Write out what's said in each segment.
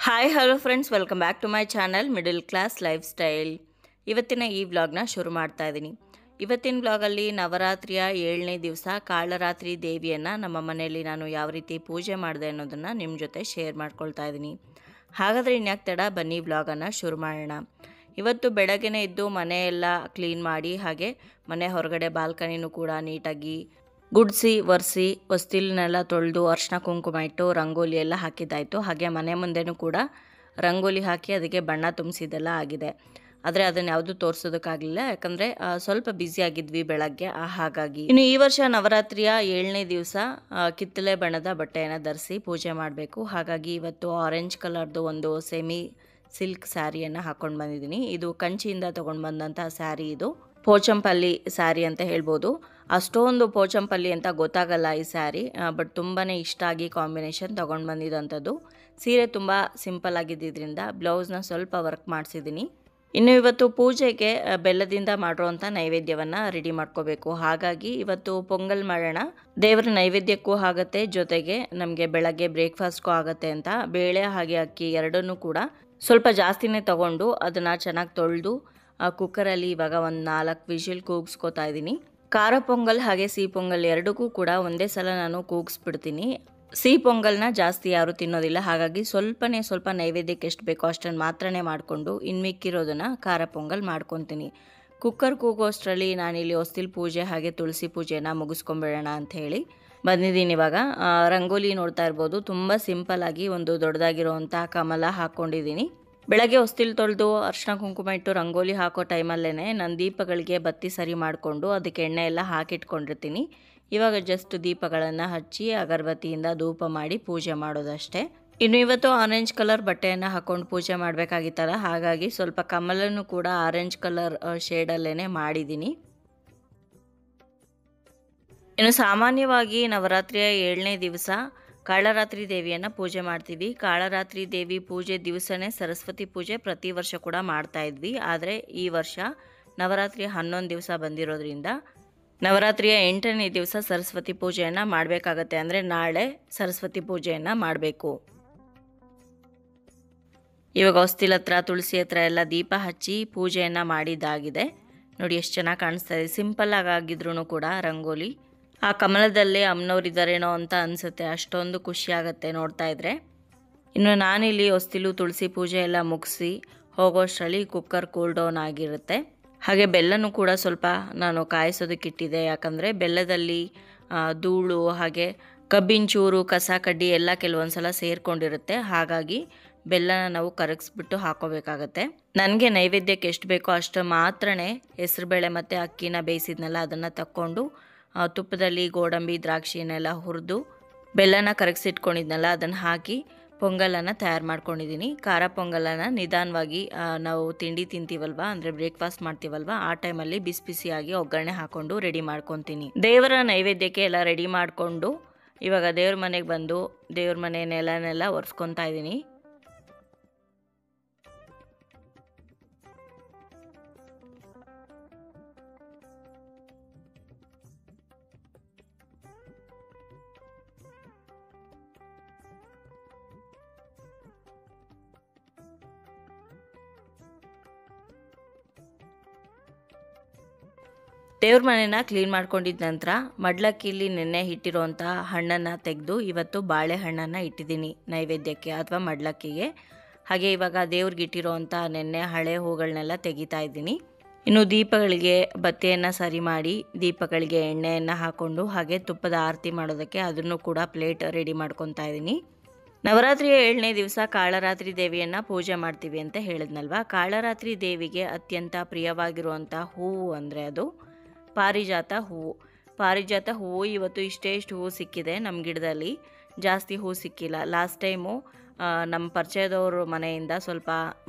Hi hello friends, welcome back to my channel middle class life style. ಇವತ್ತಿನ ಈ ವ್ಲಾಗ್ನ ಶುರು ಮಾಡ್ತಾ ಇದ್ದೀನಿ. ಇವತ್ತಿನ ವ್ಲಾಗಲ್ಲಿ ನವರಾತ್ರಿಯ 7ನೇ ದಿವಸ ಕಾಳರಾತ್ರಿ ದೇವಿಯನ್ನು ನಮ್ಮ ಮನೆಯಲ್ಲಿ ನಾನು ಯಾವ ರೀತಿ ಪೂಜೆ ಮಾಡಿದೆ ಅನ್ನೋದನ್ನು ನಿಮ್ಮ ಜೊತೆ ಶೇರ್ ಮಾಡ್ಕೊಳ್ತಾ ಇದ್ದೀನಿ. ಹಾಗಾದರೆ ಇನ್ಯಾಕೆ ತಡ, ಬನ್ನಿ ವ್ಲಾಗನ್ನು ಶುರು ಮಾಡೋಣ. ಇವತ್ತು ಬೆಳಗ್ಗೆನೇ ಇದ್ದು ಮನೆಯೆಲ್ಲ ಕ್ಲೀನ್ ಮಾಡಿ, ಹಾಗೆ ಮನೆ ಹೊರಗಡೆ ಬಾಲ್ಕನಿನೂ ಕೂಡ ನೀಟಾಗಿ ಗುಡಿಸಿ ಒರೆಸಿ ಹೊಸ್ತಿಲನ್ನೆಲ್ಲ ತೊಳೆದು ಅರ್ಶಿನ ಕುಂಕುಮ ಇಟ್ಟು ರಂಗೋಲಿ ಎಲ್ಲ ಹಾಕಿದ್ದಾಯಿತು. ಹಾಗೆ ಮನೆ ಮುಂದೆನೂ ಕೂಡ ರಂಗೋಲಿ ಹಾಕಿ ಅದಕ್ಕೆ ಬಣ್ಣ ತುಂಬಿಸಿದ್ದೆಲ್ಲ ಆಗಿದೆ. ಆದರೆ ಅದನ್ನು ಯಾವುದೂ ತೋರಿಸೋದಕ್ಕಾಗಲಿಲ್ಲ, ಯಾಕಂದರೆ ಸ್ವಲ್ಪ ಬ್ಯುಸಿ ಆಗಿದ್ವಿ ಬೆಳಗ್ಗೆ, ಹಾಗಾಗಿ. ಇನ್ನು ಈ ವರ್ಷ ನವರಾತ್ರಿಯ 7ನೇ ದಿವಸ ಕಿತ್ತಳೆ ಬಣ್ಣದ ಬಟ್ಟೆಯನ್ನು ಧರಿಸಿ ಪೂಜೆ ಮಾಡಬೇಕು. ಹಾಗಾಗಿ ಇವತ್ತು ಆರೆಂಜ್ ಕಲರ್ದು ಒಂದು ಸೆಮಿ ಸಿಲ್ಕ್ ಸ್ಯಾರಿಯನ್ನು ಹಾಕ್ಕೊಂಡು ಬಂದಿದ್ದೀನಿ. ಇದು ಕಂಚಿಯಿಂದ ತೊಗೊಂಡು ಬಂದಂಥ ಸ್ಯಾರಿ. ಇದು ಪೋಚಂಪಲ್ಲಿ ಸ್ಯಾರಿ ಅಂತ ಹೇಳ್ಬೋದು. ಅಷ್ಟೊಂದು ಪೋಚಂಪಲ್ಲಿ ಅಂತ ಗೊತ್ತಾಗಲ್ಲ ಈ ಸ್ಯಾರಿ, ಬಟ್ ತುಂಬಾ ಇಷ್ಟ ಆಗಿ ಕಾಂಬಿನೇಷನ್ ತೊಗೊಂಡು ಬಂದಿದ್ದಂಥದ್ದು. ಸೀರೆ ತುಂಬ ಸಿಂಪಲ್ ಆಗಿದ್ದರಿಂದ ಬ್ಲೌಸ್ನ ಸ್ವಲ್ಪ ವರ್ಕ್ ಮಾಡಿಸಿದ್ದೀನಿ. ಇನ್ನು ಇವತ್ತು ಪೂಜೆಗೆ ಬೆಲ್ಲದಿಂದ ಮಾಡಿರೋಂಥ ನೈವೇದ್ಯವನ್ನು ರೆಡಿ ಮಾಡ್ಕೋಬೇಕು. ಹಾಗಾಗಿ ಇವತ್ತು ಪೊಂಗಲ್ ಮಾಡೋಣ. ದೇವರ ನೈವೇದ್ಯಕ್ಕೂ ಆಗುತ್ತೆ, ಜೊತೆಗೆ ನಮಗೆ ಬೆಳಗ್ಗೆ ಬ್ರೇಕ್ಫಾಸ್ಟ್ಗೂ ಆಗುತ್ತೆ ಅಂತ ಬೇಳೆ ಹಾಗೆ ಅಕ್ಕಿ ಎರಡನ್ನೂ ಕೂಡ ಸ್ವಲ್ಪ ಜಾಸ್ತಿನೇ ತೊಗೊಂಡು ಅದನ್ನು ಚೆನ್ನಾಗಿ ತೊಳೆದು ಕುಕ್ಕರಲ್ಲಿ ಇವಾಗ ಒಂದು 4 ವಿಷಿಲ್ ಕೂಗಿಸ್ಕೋತಾ ಇದ್ದೀನಿ. ಖಾರ ಪೊಂಗಲ್ ಹಾಗೆ ಸಿಹಿ ಪೊಂಗಲ್ ಎರಡಕ್ಕೂ ಕೂಡ ಒಂದೇ ಸಲ ನಾನು ಕೂಗಿಸ್ಬಿಡ್ತೀನಿ. ಸಿಹಿ ಪೊಂಗಲ್ನ ಜಾಸ್ತಿ ಯಾರೂ ತಿನ್ನೋದಿಲ್ಲ, ಹಾಗಾಗಿ ಸ್ವಲ್ಪ ನೈವೇದ್ಯಕ್ಕೆ ಎಷ್ಟು ಬೇಕೋ ಅಷ್ಟನ್ನು ಮಾತ್ರನೇ ಮಾಡಿಕೊಂಡು ಇನ್ನು ಮಿಕ್ಕಿರೋದನ್ನು ಖಾರ ಪೊಂಗಲ್ ಮಾಡ್ಕೊತೀನಿ. ಕುಕ್ಕರ್ ಕೂಗೋಷ್ಟರಲ್ಲಿ ನಾನಿಲ್ಲಿ ಹೊಸ್ತಿಲ್ ಪೂಜೆ ಹಾಗೆ ತುಳಸಿ ಪೂಜೆನ ಮುಗಿಸ್ಕೊಂಬಿಡೋಣ ಅಂತ ಹೇಳಿ ಬಂದಿದ್ದೀನಿ. ಇವಾಗ ರಂಗೋಲಿ ನೋಡ್ತಾ ಇರ್ಬೋದು, ತುಂಬ ಸಿಂಪಲ್ಲಾಗಿ ಒಂದು ದೊಡ್ಡದಾಗಿರೋವಂಥ ಕಮಲ ಹಾಕ್ಕೊಂಡಿದ್ದೀನಿ. ಬೆಳಗ್ಗೆ ಹೊಸ್ತಿಲ್ ತೊಳೆದು ಅರ್ಶಿನ ಕುಂಕುಮ ಇಟ್ಟು ರಂಗೋಲಿ ಹಾಕೋ ಟೈಮಲ್ಲೇ ನಾನು ದೀಪಗಳಿಗೆ ಬತ್ತಿ ಸರಿ ಮಾಡಿಕೊಂಡು ಅದಕ್ಕೆ ಎಣ್ಣೆ ಎಲ್ಲ ಹಾಕಿಟ್ಕೊಂಡಿರ್ತೀನಿ. ಇವಾಗ ಜಸ್ಟ್ ದೀಪಗಳನ್ನು ಹಚ್ಚಿ ಅಗರಬತ್ತಿಯಿಂದ ಧೂಪ ಮಾಡಿ ಪೂಜೆ ಮಾಡೋದಷ್ಟೇ. ಇನ್ನು ಇವತ್ತು ಆರೆಂಜ್ ಕಲರ್ ಬಟ್ಟೆಯನ್ನು ಹಾಕ್ಕೊಂಡು ಪೂಜೆ ಮಾಡಬೇಕಾಗಿತ್ತಲ್ಲ, ಹಾಗಾಗಿ ಸ್ವಲ್ಪ ಕಮಲನ್ನು ಕೂಡ ಆರೆಂಜ್ ಕಲರ್ ಶೇಡಲ್ಲೇ ಮಾಡಿದ್ದೀನಿ. ಇನ್ನು ಸಾಮಾನ್ಯವಾಗಿ ನವರಾತ್ರಿಯ 7ನೇ ದಿವಸ ಕಾಳರಾತ್ರಿ ದೇವಿಯನ್ನು ಪೂಜೆ ಮಾಡ್ತೀವಿ. ಕಾಳರಾತ್ರಿ ದೇವಿ ಪೂಜೆ ದಿವಸನೇ ಸರಸ್ವತಿ ಪೂಜೆ ಪ್ರತಿ ವರ್ಷ ಕೂಡ ಮಾಡ್ತಾ ಇದ್ವಿ. ಆದರೆ ಈ ವರ್ಷ ನವರಾತ್ರಿಯ 11 ದಿವಸ ಬಂದಿರೋದ್ರಿಂದ ನವರಾತ್ರಿಯ 8ನೇ ದಿವಸ ಸರಸ್ವತಿ ಪೂಜೆಯನ್ನು ಮಾಡಬೇಕಾಗತ್ತೆ. ಅಂದರೆ ನಾಳೆ ಸರಸ್ವತಿ ಪೂಜೆಯನ್ನು ಮಾಡಬೇಕು. ಇವಾಗ ಹೊಸ್ತಿಲ ಹತ್ರ ತುಳಸಿ ಹತ್ರ ಎಲ್ಲ ದೀಪ ಹಚ್ಚಿ ಪೂಜೆಯನ್ನು ಮಾಡಿದ್ದಾಗಿದೆ. ನೋಡಿ ಎಷ್ಟು ಚೆನ್ನಾಗಿ ಕಾಣಿಸ್ತಾ ಇದೆ. ಸಿಂಪಲ್ಲಾಗಿ ಆಗಿದ್ರೂ ಕೂಡ ರಂಗೋಲಿ ಆ ಕಮಲದಲ್ಲೇ ಅಮ್ಮನವ್ರಿದ್ದಾರೇನೋ ಅಂತ ಅನಿಸುತ್ತೆ, ಅಷ್ಟೊಂದು ಖುಷಿ ಆಗುತ್ತೆ ನೋಡ್ತಾ ಇದ್ರೆ. ಇನ್ನು ನಾನಿಲ್ಲಿ ಹೊಸ್ತಿಲು ತುಳಸಿ ಪೂಜೆ ಎಲ್ಲ ಮುಗಿಸಿ ಹೋಗೋಷ್ಟರಲ್ಲಿ ಕುಕ್ಕರ್ ಕೂಲ್ ಡೌನ್ ಆಗಿರುತ್ತೆ. ಹಾಗೆ ಬೆಲ್ಲನೂ ಕೂಡ ಸ್ವಲ್ಪ ನಾನು ಕಾಯಿಸೋದಕ್ಕಿಟ್ಟಿದ್ದೆ, ಯಾಕಂದರೆ ಬೆಲ್ಲದಲ್ಲಿ ಧೂಳು ಹಾಗೆ ಕಬ್ಬಿನ ಚೂರು ಕಸ ಕಡ್ಡಿ ಎಲ್ಲ ಕೆಲವೊಂದು ಸಲ ಸೇರಿಕೊಂಡಿರುತ್ತೆ. ಹಾಗಾಗಿ ಬೆಲ್ಲನ ನಾವು ಕರಗಿಸ್ಬಿಟ್ಟು ಹಾಕೋಬೇಕಾಗತ್ತೆ. ನನಗೆ ನೈವೇದ್ಯಕ್ಕೆ ಎಷ್ಟು ಬೇಕೋ ಅಷ್ಟು ಮಾತ್ರನೇ ಹೆಸರುಬೇಳೆ ಮತ್ತು ಅಕ್ಕಿನ ಬೇಯಿಸಿದ್ನಲ್ಲ ಅದನ್ನು ತಕ್ಕೊಂಡು ತುಪ್ಪದಲ್ಲಿ ಗೋಡಂಬಿ ದ್ರಾಕ್ಷಿನೆಲ್ಲ ಹುರಿದು ಬೆಲ್ಲನ ಕರಗಿಸಿಟ್ಕೊಂಡಿದ್ನಲ್ಲ ಅದನ್ನು ಹಾಕಿ ಪೊಂಗಲನ್ನು ತಯಾರು ಮಾಡ್ಕೊಂಡಿದ್ದೀನಿ. ಖಾರ ಪೊಂಗಲನ್ನು ನಿಧಾನವಾಗಿ ನಾವು ತಿಂಡಿ ತಿಂತೀವಲ್ವ, ಅಂದರೆ ಬ್ರೇಕ್ಫಾಸ್ಟ್ ಮಾಡ್ತೀವಲ್ವ, ಆ ಟೈಮಲ್ಲಿ ಬಿಸಿ ಬಿಸಿಯಾಗಿ ಒಗ್ಗರಣೆ ಹಾಕ್ಕೊಂಡು ರೆಡಿ ಮಾಡ್ಕೊತೀನಿ. ದೇವರ ನೈವೇದ್ಯಕ್ಕೆ ಎಲ್ಲ ರೆಡಿ ಮಾಡಿಕೊಂಡು ಇವಾಗ ದೇವ್ರ ಮನೆಗೆ ಬಂದು ದೇವ್ರ ಮನೆ ನೆಲನೆಲ್ಲ ಒರೆಸ್ಕೊತಾ ಇದ್ದೀನಿ. ದೇವ್ರ ಮನೆನ ಕ್ಲೀನ್ ಮಾಡ್ಕೊಂಡಿದ್ದ ನಂತರ ಮಡ್ಲಕ್ಕಿಲಿ ನೆನ್ನೆ ಇಟ್ಟಿರೋಂಥ ಹಣ್ಣನ್ನು ತೆಗೆದು ಇವತ್ತು ಬಾಳೆಹಣ್ಣನ್ನು ಇಟ್ಟಿದ್ದೀನಿ ನೈವೇದ್ಯಕ್ಕೆ ಅಥವಾ ಮಡ್ಲಕ್ಕಿಗೆ. ಹಾಗೆ ಇವಾಗ ದೇವ್ರಿಗೆ ಇಟ್ಟಿರೋಂಥ ನೆನ್ನೆ ಹಳೆ ಹೂಗಳನ್ನೆಲ್ಲ ತೆಗಿತಾ ಇದ್ದೀನಿ. ಇನ್ನು ದೀಪಗಳಿಗೆ ಬತ್ತಿಯನ್ನು ಸರಿ ಮಾಡಿ ದೀಪಗಳಿಗೆ ಎಣ್ಣೆಯನ್ನು ಹಾಕ್ಕೊಂಡು ಹಾಗೆ ತುಪ್ಪದ ಆರತಿ ಮಾಡೋದಕ್ಕೆ ಅದನ್ನು ಕೂಡ ಪ್ಲೇಟ್ ರೆಡಿ ಮಾಡ್ಕೊತಾ ಇದ್ದೀನಿ. ನವರಾತ್ರಿಯ 7ನೇ ದಿವಸ ಕಾಳರಾತ್ರಿ ದೇವಿಯನ್ನು ಪೂಜೆ ಮಾಡ್ತೀವಿ ಅಂತ ಹೇಳಿದ್ನಲ್ವ. ಕಾಳರಾತ್ರಿ ದೇವಿಗೆ ಅತ್ಯಂತ ಪ್ರಿಯವಾಗಿರುವಂಥ ಹೂವು ಅಂದರೆ ಅದು ಪಾರಿಜಾತ ಹೂವು. ಪಾರಿಜಾತ ಹೂವು ಇವತ್ತು ಇಷ್ಟು ಹೂವು ಸಿಕ್ಕಿದೆ ನಮ್ಮ ಗಿಡದಲ್ಲಿ, ಜಾಸ್ತಿ ಹೂವು ಸಿಕ್ಕಿಲ್ಲ. ಲಾಸ್ಟ್ ಟೈಮು ನಮ್ಮ ಪರಿಚಯದವ್ರ ಮನೆಯಿಂದ ಸ್ವಲ್ಪ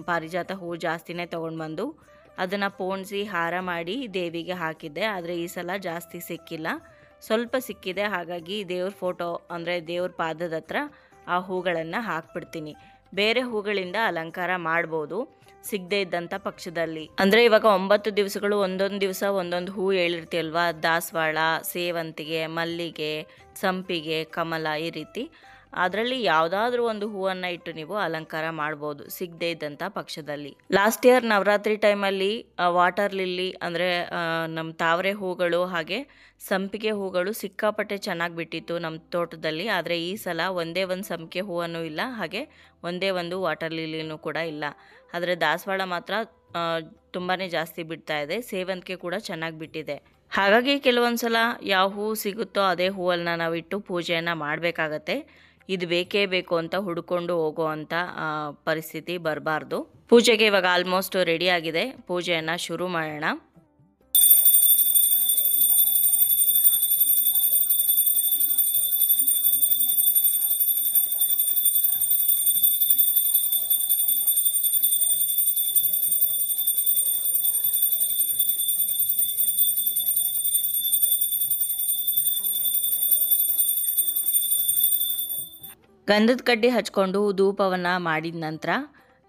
ಪಾರಿಜಾತ ಹೂವು ಜಾಸ್ತಿನೇ ತೊಗೊಂಡು ಬಂದು ಅದನ್ನು ಪೋಣಿಸಿ ಹಾರ ಮಾಡಿ ದೇವಿಗೆ ಹಾಕಿದ್ದೆ. ಆದರೆ ಈ ಸಲ ಜಾಸ್ತಿ ಸಿಕ್ಕಿಲ್ಲ, ಸ್ವಲ್ಪ ಸಿಕ್ಕಿದೆ. ಹಾಗಾಗಿ ದೇವ್ರ ಫೋಟೋ ಅಂದರೆ ದೇವ್ರ ಪಾದದ ಹತ್ರ ಆ ಹೂಗಳನ್ನು ಹಾಕ್ಬಿಡ್ತೀನಿ. ಬೇರೆ ಹೂಗಳಿಂದ ಅಲಂಕಾರ ಮಾಡ್ಬೋದು ಸಿಗದೇ ಇದ್ದಂಥ ಪಕ್ಷದಲ್ಲಿ. ಅಂದರೆ ಇವಾಗ 9 ದಿವಸಗಳು ಒಂದೊಂದು ದಿವಸ ಒಂದೊಂದು ಹೂ ಹೇಳಿರ್ತೀವಲ್ವ, ದಾಸವಾಳ, ಸೇವಂತಿಗೆ, ಮಲ್ಲಿಗೆ, ಸಂಪಿಗೆ, ಕಮಲ ಈ ರೀತಿ. ಅದರಲ್ಲಿ ಯಾವುದಾದ್ರೂ ಒಂದು ಹೂವನ್ನು ಇಟ್ಟು ನೀವು ಅಲಂಕಾರ ಮಾಡ್ಬೋದು ಸಿಗದೇ ಇದ್ದಂಥ ಪಕ್ಷದಲ್ಲಿ. ಲಾಸ್ಟ್ ಇಯರ್ ನವರಾತ್ರಿ ಟೈಮಲ್ಲಿ ವಾಟರ್ ಲಿಲ್ಲಿ ಅಂದರೆ ನಮ್ಮ ತಾವರೆ ಹೂಗಳು ಹಾಗೆ ಸಂಪಿಗೆ ಹೂಗಳು ಸಿಕ್ಕಾಪಟ್ಟೆ ಚೆನ್ನಾಗಿ ಬಿಟ್ಟಿತ್ತು ನಮ್ಮ ತೋಟದಲ್ಲಿ. ಆದರೆ ಈ ಸಲ ಒಂದೇ ಒಂದು ಸಂಪಿಗೆ ಹೂವನ್ನು ಇಲ್ಲ, ಹಾಗೆ ಒಂದೇ ಒಂದು ವಾಟರ್ ಲಿಲ್ಲಿನೂ ಕೂಡ ಇಲ್ಲ. ಆದರೆ ದಾಸವಾಳ ಮಾತ್ರ ತುಂಬಾ ಜಾಸ್ತಿ ಬಿಡ್ತಾ ಇದೆ, ಸೇವಂತಿಗೆ ಕೂಡ ಚೆನ್ನಾಗಿ ಬಿಟ್ಟಿದೆ. ಹಾಗಾಗಿ ಕೆಲವೊಂದು ಸಲ ಯಾವ ಹೂವು ಸಿಗುತ್ತೋ ಅದೇ ಹೂವನ್ನ ನಾವಿಟ್ಟು ಪೂಜೆಯನ್ನು ಮಾಡಬೇಕಾಗತ್ತೆ. ಇದು ಬೇಕೇ ಬೇಕು ಅಂತ ಹುಡ್ಕೊಂಡು ಹೋಗೋ ಅಂಥ ಪರಿಸ್ಥಿತಿ ಬರಬಾರ್ದು. ಪೂಜೆಗೆ ಇವಾಗ ಆಲ್ಮೋಸ್ಟ್ ರೆಡಿ ಆಗಿದೆ, ಪೂಜೆಯನ್ನು ಶುರು ಮಾಡೋಣ. ಗಂಧದ ಕಡ್ಡಿ ಹಚ್ಕೊಂಡು ಧೂಪವನ್ನು ಮಾಡಿದ ನಂತರ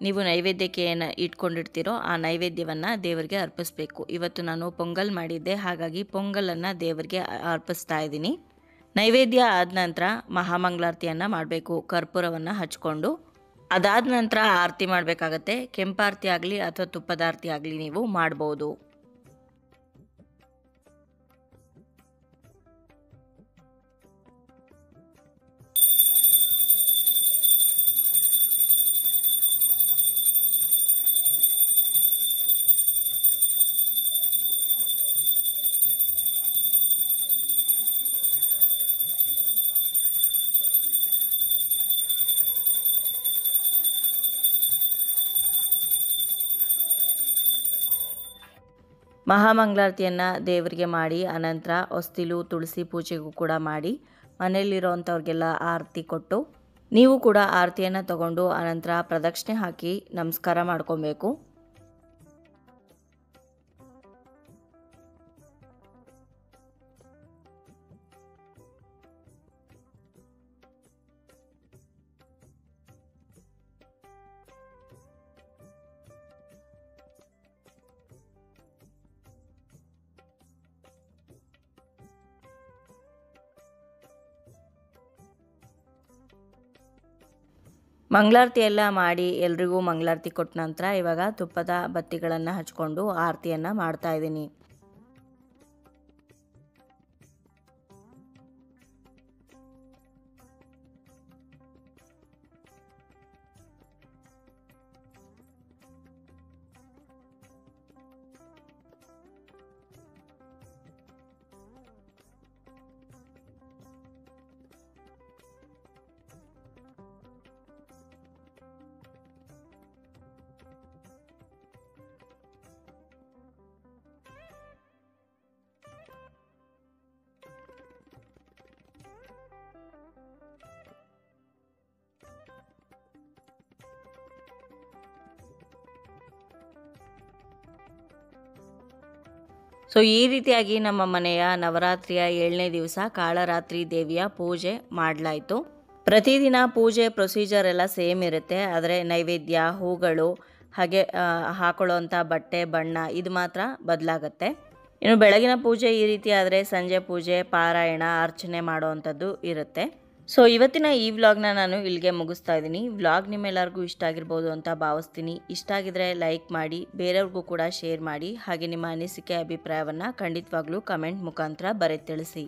ನೀವು ನೈವೇದ್ಯಕ್ಕೆ ಏನು ಇಟ್ಕೊಂಡಿರ್ತೀರೋ ಆ ನೈವೇದ್ಯವನ್ನು ದೇವರಿಗೆ ಅರ್ಪಿಸಬೇಕು. ಇವತ್ತು ನಾನು ಪೊಂಗಲ್ ಮಾಡಿದ್ದೆ, ಹಾಗಾಗಿ ಪೊಂಗಲನ್ನು ದೇವರಿಗೆ ಅರ್ಪಿಸ್ತಾ ಇದ್ದೀನಿ. ನೈವೇದ್ಯ ಆದ ನಂತರ ಮಹಾಮಂಗಳಾರತಿಯನ್ನು ಮಾಡಬೇಕು, ಕರ್ಪೂರವನ್ನು ಹಚ್ಕೊಂಡು. ಅದಾದ ನಂತರ ಆರತಿ ಮಾಡಬೇಕಾಗತ್ತೆ. ಕೆಂಪಾರತಿ ಆಗಲಿ ಅಥವಾ ತುಪ್ಪದ ಆರತಿ ಆಗಲಿ ನೀವು ಮಾಡ್ಬೋದು. ಮಹಾಮಂಗಳಾರತಿಯನ್ನು ದೇವರಿಗೆ ಮಾಡಿ ಅನಂತರ ಹೊಸ್ತಿಲು ತುಳಸಿ ಪೂಜೆಗೂ ಕೂಡ ಮಾಡಿ ಮನೆಯಲ್ಲಿರೋವಂಥವ್ರಿಗೆಲ್ಲ ಆರತಿ ಕೊಟ್ಟು ನೀವು ಕೂಡ ಆರತಿಯನ್ನು ತಗೊಂಡು ಅನಂತರ ಪ್ರದಕ್ಷಿಣೆ ಹಾಕಿ ನಮಸ್ಕಾರ ಮಾಡ್ಕೊಬೇಕು. ಮಂಗಳಾರತಿ ಎಲ್ಲ ಮಾಡಿ ಎಲ್ರಿಗೂ ಮಂಗಳಾರತಿ ಕೊಟ್ಟ ನಂತರ ಇವಾಗ ತುಪ್ಪದ ಬತ್ತಿಗಳನ್ನು ಹಚ್ಕೊಂಡು ಆರತಿಯನ್ನು ಮಾಡ್ತಾ ಇದ್ದೀನಿ. ಸೊ ಈ ರೀತಿಯಾಗಿ ನಮ್ಮ ಮನೆಯ ನವರಾತ್ರಿಯ 7ನೇ ದಿವಸ ಕಾಳರಾತ್ರಿ ದೇವಿಯ ಪೂಜೆ ಮಾಡಲಾಯಿತು. ಪ್ರತಿದಿನ ಪೂಜೆ ಪ್ರೊಸೀಜರ್ ಎಲ್ಲ ಸೇಮ್ ಇರುತ್ತೆ, ಆದರೆ ನೈವೇದ್ಯ, ಹೂಗಳು ಹಾಗೆ ಹಾಕೊಳ್ಳೋವಂಥ ಬಟ್ಟೆ ಬಣ್ಣ ಇದು ಮಾತ್ರ ಬದಲಾಗತ್ತೆ. ಇನ್ನು ಬೆಳಗಿನ ಪೂಜೆ ಈ ರೀತಿ ಆದರೆ ಸಂಜೆ ಪೂಜೆ ಪಾರಾಯಣ ಅರ್ಚನೆ ಮಾಡೋವಂಥದ್ದು ಇರುತ್ತೆ. ಸೊ ಇವತ್ತಿನ ಈ ವ್ಲಾಗ್ನ ನಾನು ಇಲ್ಲಿಗೆ ಮುಗಿಸ್ತಾ ಇದ್ದೀನಿ. ವ್ಲಾಗ್ ನಿಮ್ಮೆಲ್ಲರಿಗೂ ಇಷ್ಟ ಆಗಿರ್ಬೋದು ಅಂತ ಭಾವಿಸ್ತೀನಿ. ಇಷ್ಟ ಆಗಿದ್ರೆ ಲೈಕ್ ಮಾಡಿ, ಬೇರೆಯವ್ರಿಗೂ ಕೂಡ ಶೇರ್ ಮಾಡಿ, ಹಾಗೆ ನಿಮ್ಮ ಅನಿಸಿಕೆ ಅಭಿಪ್ರಾಯವನ್ನು ಖಂಡಿತವಾಗ್ಲೂ ಕಮೆಂಟ್ ಮುಖಾಂತರ ಬರೆದು ತಿಳಿಸಿ.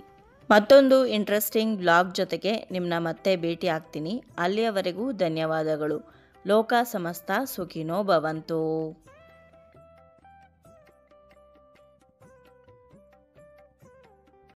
ಮತ್ತೊಂದು ಇಂಟ್ರೆಸ್ಟಿಂಗ್ ವ್ಲಾಗ್ ಜೊತೆಗೆ ನಿಮ್ಮನ್ನ ಮತ್ತೆ ಭೇಟಿ ಆಗ್ತೀನಿ. ಅಲ್ಲಿಯವರೆಗೂ ಧನ್ಯವಾದಗಳು. ಲೋಕ ಸಮಸ್ತ ಸುಖಿನೋ ಭವಂತು.